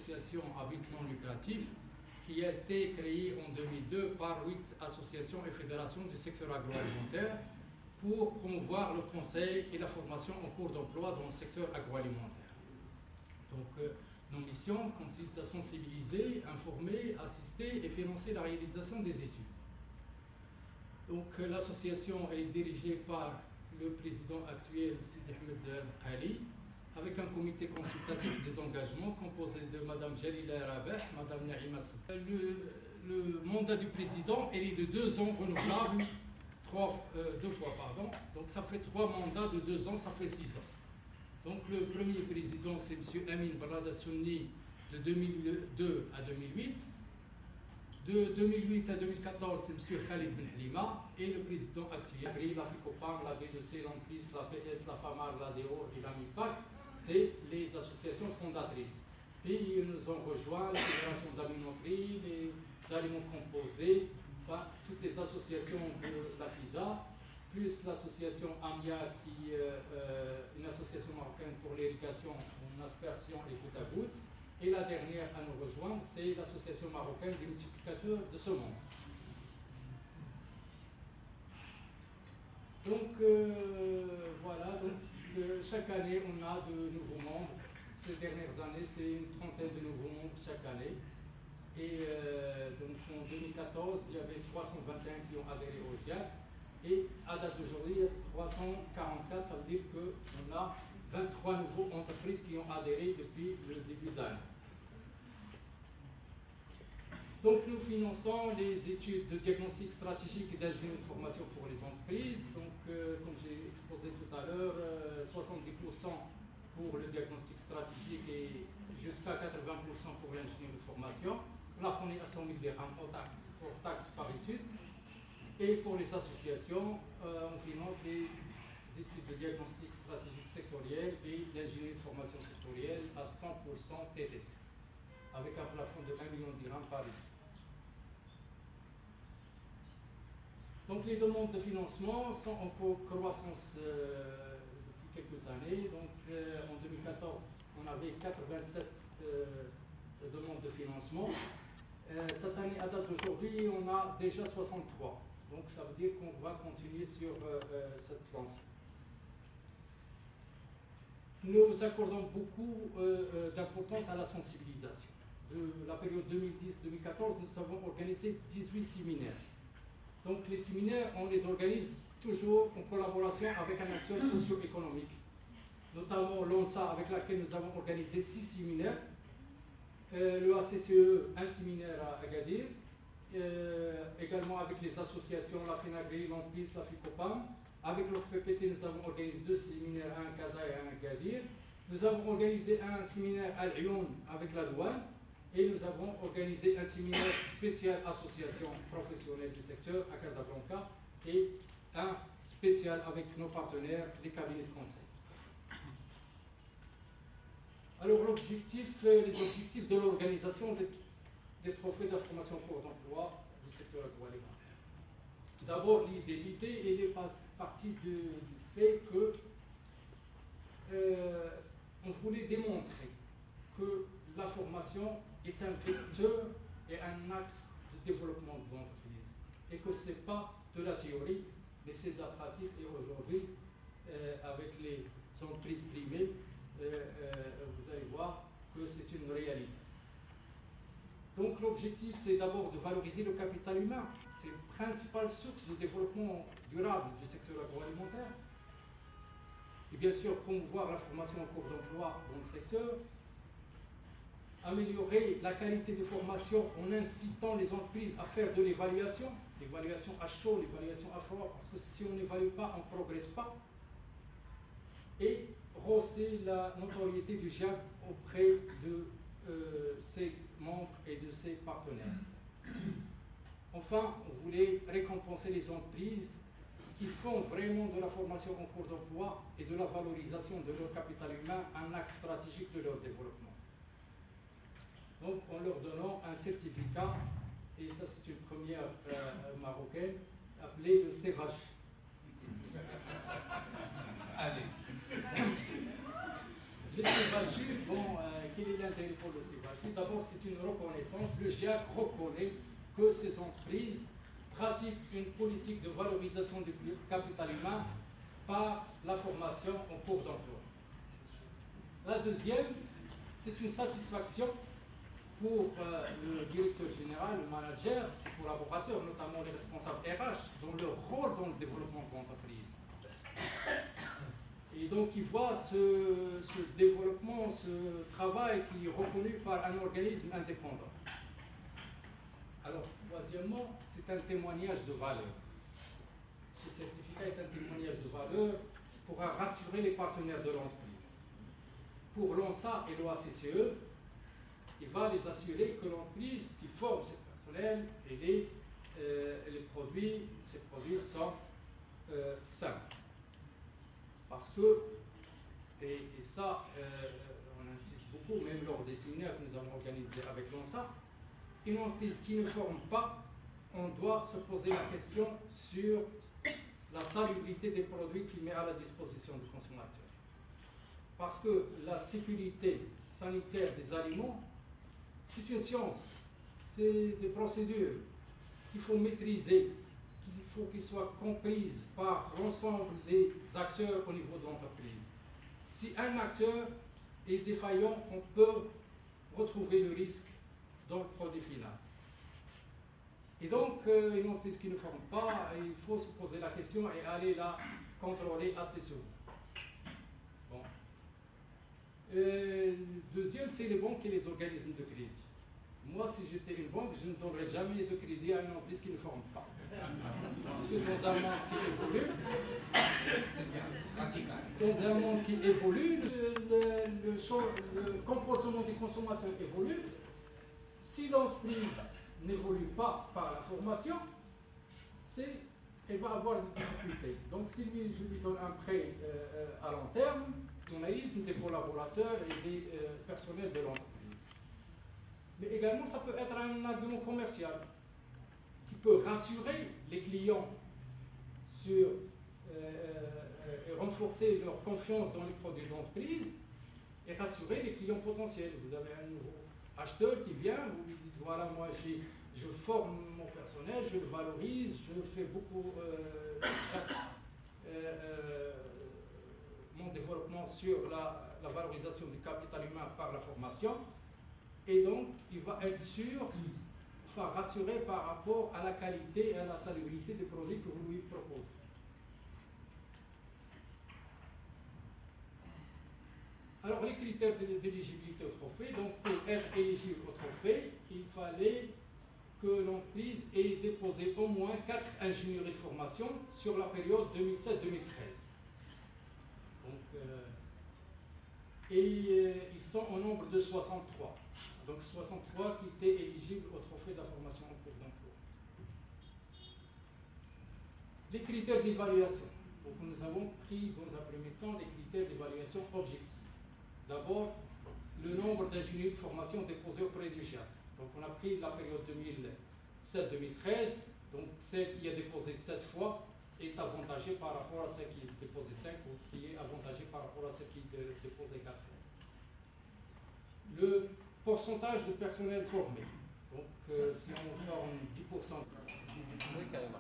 association à but non lucratif qui a été créée en 2002 par 8 associations et fédérations du secteur agroalimentaire pour promouvoir le conseil et la formation en cours d'emploi dans le secteur agroalimentaire. Donc, nos missions consistent à sensibiliser, informer, assister et financer la réalisation des études. Donc, l'association est dirigée par le président actuel, Sidi Ahmed Ali, avec un comité consultatif des engagements composé de Mme Jalila Rabeh, Mme Naïma Soub. Le mandat du président est de 2 ans renouvelable, 2 fois, pardon. Donc ça fait 3 mandats de 2 ans, ça fait 6 ans. Donc le premier président, c'est M. Amin Barada Sunni, de 2002 à 2008. De 2008 à 2014, c'est M. Khalid Ben Halima, et le président actuel, la FICOPAN, la B2C, l'ANPIS, la PS, la FAMAR, la DEO et la MIPAC, c'est les associations fondatrices. Puis ils nous ont rejoint la Fédération d'Aminoterie, les aliments composés, enfin, toutes les associations de la FISA, plus l'association AMIA, qui est une association marocaine pour l'irrigation en aspersion et goutte à goutte. Et la dernière à nous rejoindre, c'est l'association marocaine des multiplicateurs de semences. Donc voilà, donc, chaque année on a de nouveaux membres. Ces dernières années, c'est une trentaine de nouveaux membres chaque année. Et donc en 2014, il y avait 321 qui ont adhéré au GIAC. Et à date d'aujourd'hui, il y a 344, ça veut dire qu'on a 23 nouveaux entreprises qui ont adhéré depuis le début de l'année. Donc nous finançons les études de diagnostic stratégique et d'ingénierie de formation pour les entreprises. Donc comme j'ai exposé tout à l'heure, 70% pour le diagnostic stratégique et jusqu'à 80% pour l'ingénierie de formation. Plafonné à 100 000 dirhams hors taxe par étude. Et pour les associations, on finance les études de diagnostic stratégique sectoriel et d'ingénierie de formation sectorielle à 100% TTC, avec un plafond de 1 million de dirhams par étude. Donc les demandes de financement sont en croissance depuis quelques années. Donc en 2014, on avait 87 demandes de financement. Cette année, à date d'aujourd'hui, on a déjà 63. Donc ça veut dire qu'on va continuer sur cette lancée. Nous accordons beaucoup d'importance à la sensibilisation. De la période 2010-2014, nous avons organisé 18 séminaires. Donc les séminaires, on les organise toujours en collaboration avec un acteur socio-économique, notamment l'ONSA, avec laquelle nous avons organisé 6 séminaires, le ACCE, un séminaire à Agadir, également avec les associations, la FENAGRI, l'ANPIS, la FICOPAM. Avec l'OFPPT, nous avons organisé 2 séminaires, un à Casa et un à Agadir. Nous avons organisé un séminaire à Lyon avec la douane. Et nous avons organisé un séminaire spécial association professionnelle du secteur à Casablanca et un spécial avec nos partenaires, les cabinets de conseil. Alors les objectifs de l'organisation des trophées d'information pour d'emploi du secteur agroalimentaire. D'abord, l'idée elle est partie du fait que on voulait démontrer que la formation est un vecteur et un axe de développement de l'entreprise. Et que ce n'est pas de la théorie, mais c'est de la pratique. Et aujourd'hui, avec les entreprises primées, vous allez voir que c'est une réalité. Donc l'objectif, c'est d'abord de valoriser le capital humain. C'est la principale source de développement durable du secteur agroalimentaire. Et bien sûr, promouvoir la formation en cours d'emploi dans le secteur, améliorer la qualité de formation en incitant les entreprises à faire de l'évaluation à chaud, l'évaluation à froid, parce que si on n'évalue pas, on ne progresse pas, et rehausser la notoriété du GIAC auprès de ses membres et de ses partenaires. Enfin, on voulait récompenser les entreprises qui font vraiment de la formation en cours d'emploi et de la valorisation de leur capital humain un axe stratégique de leur développement. Donc, en leur donnant un certificat, et ça c'est une première marocaine, appelé le CEVACH. Allez. Le CEVAGU, bon, quel est l'intérêt pour le CEVAGU? D'abord, c'est une reconnaissance. Le GIEC reconnaît que ces entreprises pratiquent une politique de valorisation du capital humain par la formation en cours d'emploi. La deuxième, c'est une satisfaction pour le directeur général, le manager, ses collaborateurs, notamment les responsables RH, dont leur rôle dans le développement de l'entreprise. Et donc, ils voient ce développement, ce travail qui est reconnu par un organisme indépendant. Alors, troisièmement, c'est un témoignage de valeur. Ce certificat est un témoignage de valeur qui pourra rassurer les partenaires de l'entreprise. Pour l'ONSA et l'OACCE, il va les assurer que l'entreprise qui forme ses personnels et ces produits sont sains. Parce que, et ça, on insiste beaucoup, même lors des séminaires que nous avons organisés avec l'ONSA, une entreprise qui ne forme pas, on doit se poser la question sur la salubrité des produits qu'il met à la disposition du consommateur. Parce que la sécurité sanitaire des aliments, c'est une science, c'est des procédures qu'il faut maîtriser, qu'il faut qu'ils soient comprises par l'ensemble des acteurs au niveau de l'entreprise. Si un acteur est défaillant, on peut retrouver le risque dans le produit final. Et donc, une entreprise qui ne forme pas, il faut se poser la question et aller la contrôler assez souvent. Bon. Deuxième, c'est les banques et les organismes de crédit. Moi, si j'étais une banque, je ne donnerais jamais de crédit à une entreprise qui ne forme pas. Parce que dans un monde qui évolue, le comportement des consommateurs évolue. Si l'entreprise n'évolue pas par la formation, elle va avoir des difficultés. Donc, si je lui donne un prêt à long terme, journalisme des collaborateurs et des personnels de l'entreprise. Mais également, ça peut être un argument commercial qui peut rassurer les clients sur renforcer leur confiance dans les produits d'entreprise et rassurer les clients potentiels. Vous avez un nouveau acheteur qui vient, vous lui dites voilà, moi je forme mon personnel, je le valorise, je fais beaucoup mon développement sur la valorisation du capital humain par la formation. Et donc, il va être sûr, enfin rassuré par rapport à la qualité et à la salubrité des produits que vous lui proposez. Alors, les critères d'éligibilité au trophée, donc pour être éligible au trophée, il fallait que l'entreprise ait déposé au moins 4 ingénieries de formation sur la période 2007-2013. Donc, ils sont au nombre de 63. Donc 63 qui étaient éligibles au trophée de la formation en cours d'emploi. Les critères d'évaluation. Donc nous avons pris dans un premier temps les critères d'évaluation objectifs. D'abord, le nombre d'ingénieurs de formation déposés auprès du GIEC. Donc on a pris la période 2007-2013, donc celle qui a déposé 7 fois est avantagée par rapport à celle qui a déposé 5 ou qui est avantagée par rapport à celle qui a déposé 4 fois. Le pourcentage de personnel formé. Donc, si on forme 10%. Oui, carrément.